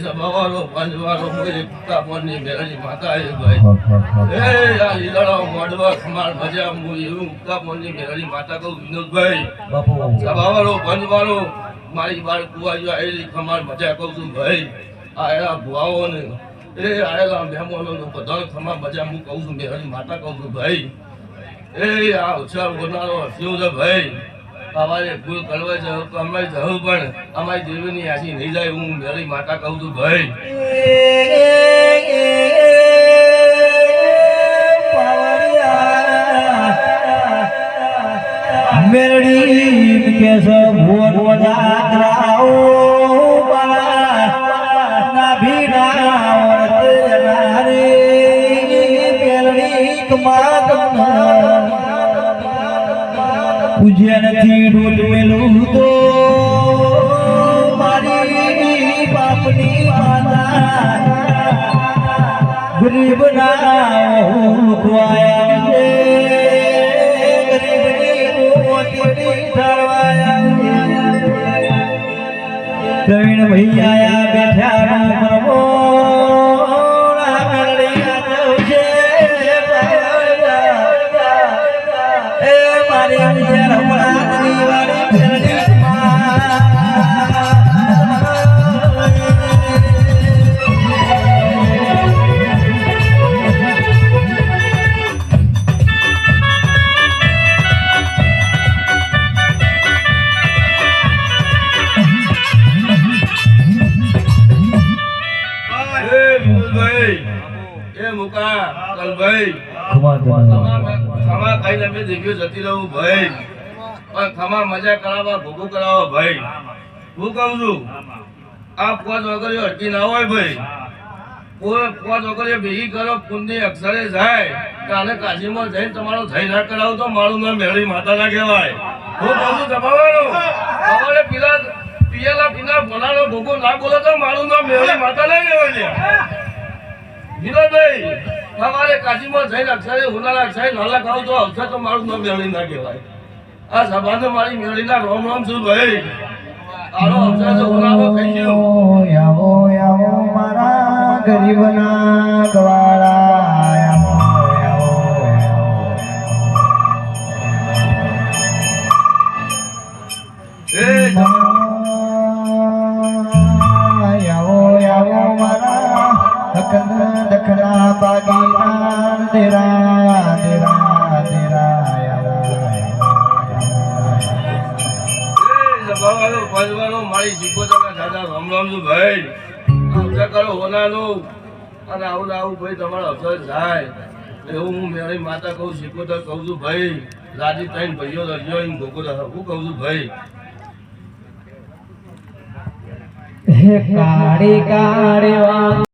સભાવાળો પંચવાળો મોરી પુતાપોની મેળવી માતા એ ભાઈ એ આ લીલાળો મોડવા ખમાર મજા હું એવું પુતાપોની મેળવી માતા કહું વિનોદભાઈ સભાવાળો પંચવાળો મારી બાર કુવાજો આવેલી ખમાર મજા કહું છું ભાઈ આયેલા ભુવાઓ ને એ આયેલા મહેમાનો બધા ખમાર મજા હું કહું છું મેળવી માતા કહું છું ભાઈ એ આ ઉછાળ બોલનારો હસ્યો છે ભાઈ અમારે ભૂલ કરવા જાવ તો અમે જવું પણ અમારી દેવીની આશી નહીં જાય હું મેરી માતા કહું છું ભાઈ મેરડી કે સો ભોર વજારાઓ ના ભીના વર્ત નારી મેરડી કમાત પૂજ્ય નથી ડોલ મેલું તો મારી બાપની માતા ગરીબ ના ખવાયા છે ગરીબની મોતી ઠરવાયા પ્રવીણ ભાઈ આયા બેઠા મરમો ખમા મજા કરાવવા ભોગું કરાવો ભાઈ હું કહું છું આ પોચ વગર અટકી ના હોય ભાઈ પોચ વગર ભેગી કરો પુણ્ય અક્ષરે જાય કાલે કાશીમાં જઈને તમારો જઈ ના કરાવો તો મારું નામ મેળી માતા ના કહેવાય હું કહું છું દબાવવાનું તમારે પિયેલા પીના ભોલાનો ભોગું ના બોલો તો મારું નામ મેળી માતા ના કહેવાય વિનોદભાઈ તમારે કાશીમાં જઈને અક્ષરે ઉનાળા અક્ષરે નાલા ખાવ તો અક્ષર તો મારું નામ મેળી ના કહેવાય આ સભાને મારી મેળીના રોમ રોમ છું ભાઈ આનો અક્ષર તો ઉનાળો થઈ ગયો આવો આવો મારા ગરીબના ગવાળા આવો આવો આવો મારા દખના બાગીના તેરા તેરા તેરા મારી શીખોતરના દાદા રામ રામ છું ભાઈ અવસર કરો હોનાનું અને આવું આવું ભાઈ તમારો અવસર જાય એવું હું મારી માતા કહું શીખોતર કહું છું ભાઈ રાજી થઈને ભાઈઓ રજો એમ ગોકુલ હું કહું છું ભાઈ કાળી કાળી